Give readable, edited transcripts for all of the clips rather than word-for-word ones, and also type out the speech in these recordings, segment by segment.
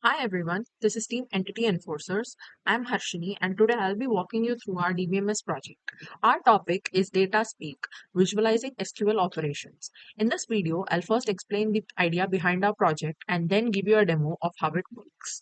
Hi everyone, this is Team Entity Enforcers. I'm Harshini and today I'll be walking you through our DBMS project. Our topic is Data Speak, Visualizing SQL Operations. In this video, I'll first explain the idea behind our project and then give you a demo of how it works.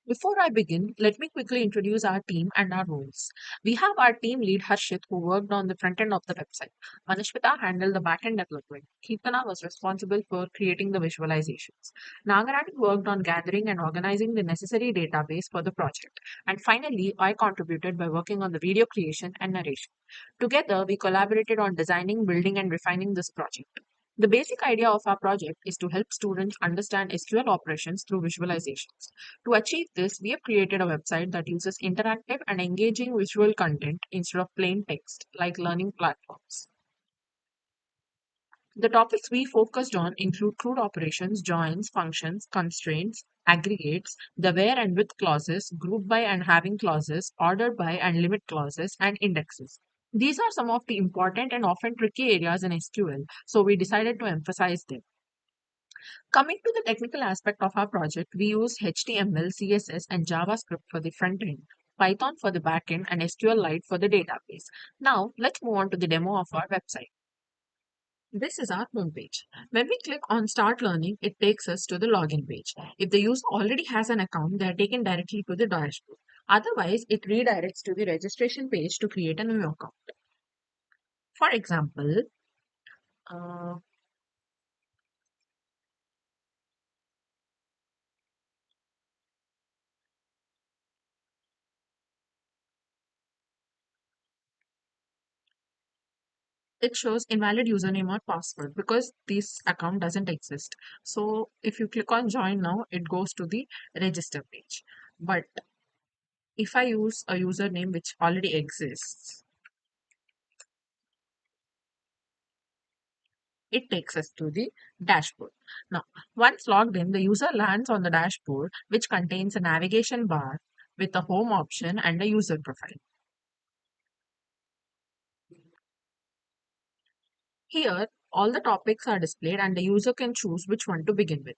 Before I begin, let me quickly introduce our team and our roles. We have our team lead Harshit who worked on the front end of the website. Manishpita handled the back end development. Kirtana was responsible for creating the visualizations. Nagarati worked on gathering and organizing the necessary database for the project. And finally, I contributed by working on the video creation and narration. Together, we collaborated on designing, building, and refining this project. The basic idea of our project is to help students understand SQL operations through visualizations. To achieve this, we have created a website that uses interactive and engaging visual content instead of plain text, like learning platforms. The topics we focused on include CRUD operations, joins, functions, constraints, aggregates, the where and with clauses, group by and having clauses, order by and limit clauses, and indexes. These are some of the important and often tricky areas in SQL, so we decided to emphasize them. Coming to the technical aspect of our project, we use HTML, CSS, and JavaScript for the front end, Python for the back end, and SQLite for the database. Now, let's move on to the demo of our website. This is our homepage. When we click on Start Learning, it takes us to the login page. If the user already has an account, they are taken directly to the dashboard. Otherwise, it redirects to the registration page to create a new account. For example, uh, it shows invalid username or password because this account doesn't exist. So if you click on join now, it goes to the register page. But if I use a username which already exists, it takes us to the dashboard. Now, once logged in, the user lands on the dashboard, which contains a navigation bar with a home option and a user profile. Here, all the topics are displayed and the user can choose which one to begin with.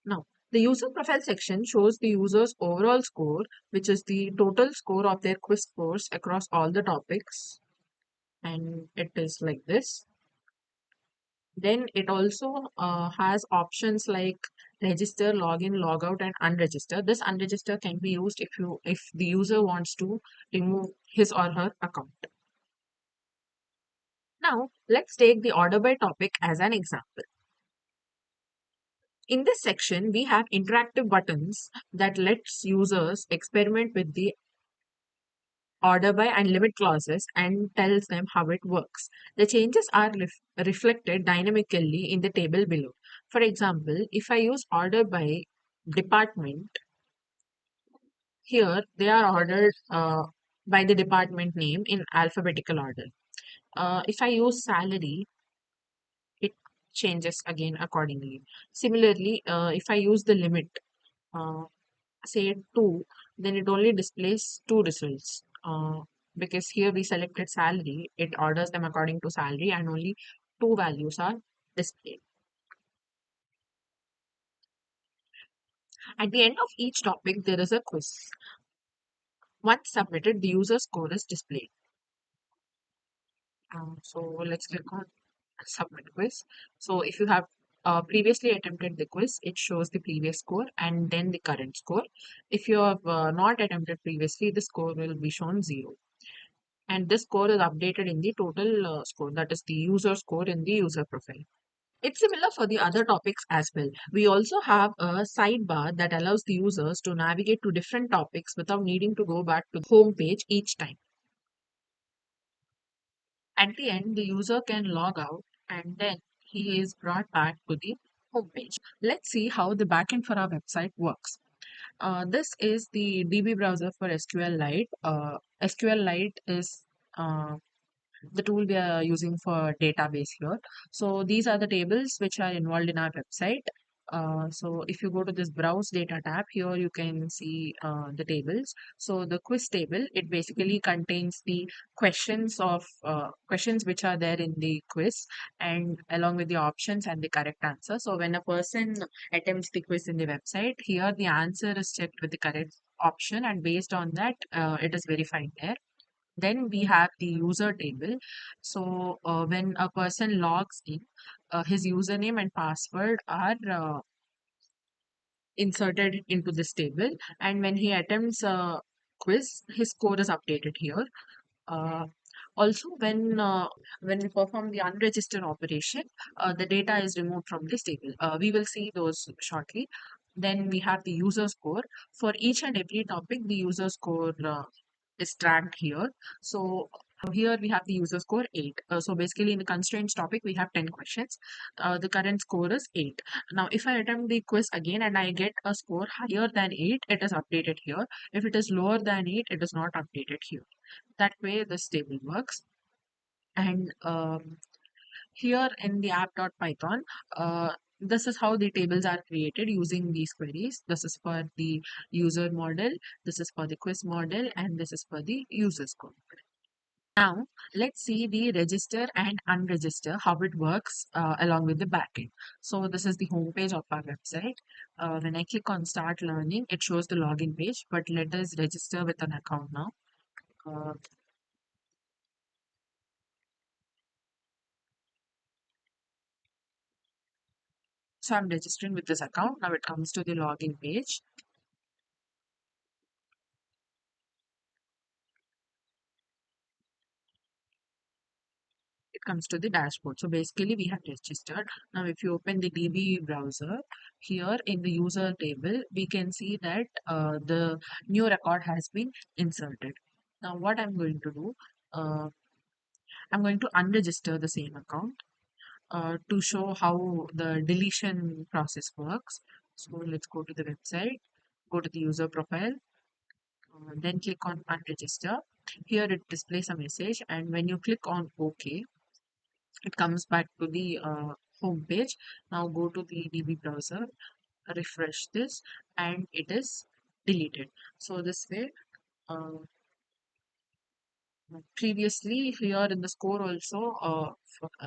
Now, the user profile section shows the user's overall score, which is the total score of their quiz scores across all the topics. And it is like this. Then it also has options like register, login, logout, and unregister. This unregister can be used if the user wants to remove his or her account. Now, let's take the order by topic as an example. In this section, we have interactive buttons that lets users experiment with the order by and limit clauses and tells them how it works. The changes are reflected dynamically in the table below. For example, if I use order by department, here they are ordered by the department name in alphabetical order. If I use salary, it changes again accordingly. Similarly, if I use the limit, uh, say 2, then it only displays two results. Because here we selected salary, it orders them according to salary and only two values are displayed. At the end of each topic, there is a quiz. Once submitted, the user score is displayed. So let's click on submit quiz. So if you have previously attempted the quiz, it shows the previous score and then the current score. If you have not attempted previously, the score will be shown 0. And this score is updated in the total score, that is the user score in the user profile. It's similar for the other topics as well. We also have a sidebar that allows the users to navigate to different topics without needing to go back to the home page each time. At the end, the user can log out and then he is brought back to the home page. Let's see how the backend for our website works. This is the DB browser for SQLite. SQLite is the tool we are using for database here. So these are the tables which are involved in our website. So if you go to this browse data tab, here you can see the tables. So the quiz table, it basically contains the questions which are there in the quiz, and along with the options and the correct answer. So when a person attempts the quiz in the website, here the answer is checked with the correct option, and based on that, it is verified there. Then we have the user table. So when a person logs in, his username and password are inserted into this table, and when he attempts a quiz, his score is updated here. uh, Also, when we perform the unregistered operation, the data is removed from this table. We will see those shortly. Then we have the user score. For each and every topic, the user score is tracked here. So here we have the user score 8. So basically in the constraints topic, we have 10 questions. The current score is 8. Now, if I attempt the quiz again and I get a score higher than 8, it is updated here. If it is lower than 8, it is not updated here. That way this table works. And here in the app.python, this is how the tables are created using these queries. This is for the user model, this is for the quiz model, and this is for the user score. Now, let's see the register and unregister, how it works along with the backend. So this is the home page of our website. When I click on start learning, it shows the login page, but let us register with an account now. Uh, so I'm registering with this account. Now it comes to the login page. It comes to the dashboard. So basically we have registered. Now if you open the DB browser, here in the user table, we can see that the new record has been inserted. Now what I'm going to do, uh, I'm going to unregister the same account to show how the deletion process works. So let's go to the website, go to the user profile, then click on unregister. Here it displays a message, and when you click on OK, it comes back to the home page. Now go to the DB browser, refresh this, and it is deleted. So this way, uh, previously here in the score also,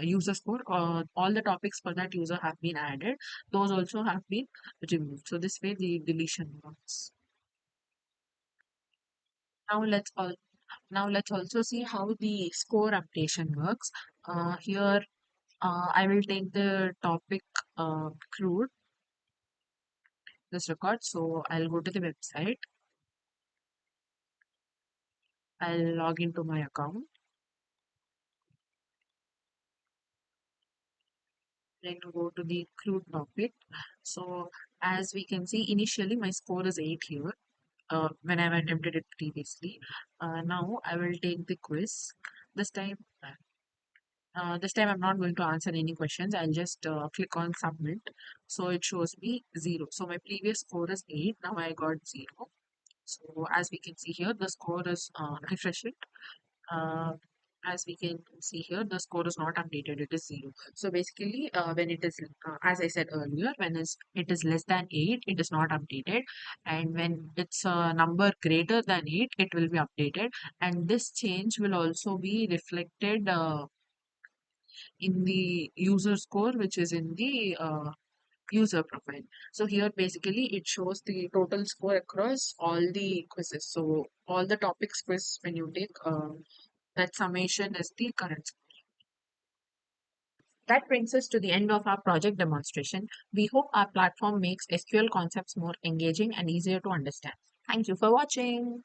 user score, all the topics for that user have been added. Those also have been removed. So this way the deletion works. Now let's also see how the score updation works. Here I will take the topic crude, this record. So I'll go to the website. I'll log into my account. Then go to the crude topic. So as we can see, initially my score is 8 here when I've attempted it previously. Now I will take the quiz. This time, this time I'm not going to answer any questions. I'll just click on submit. So it shows me 0. So my previous score is 8. Now I got 0. So as we can see here, the score is refreshing. Uh, as we can see here, the score is not updated, it is 0. So basically, when it is, as I said earlier, when it is less than 8, it is not updated. And when it's a number greater than 8, it will be updated. And this change will also be reflected in the user score, which is in the user profile. So here basically it shows the total score across all the quizzes. So all the topics quiz when you take, that summation is the current score. That brings us to the end of our project demonstration. We hope our platform makes SQL concepts more engaging and easier to understand. Thank you for watching.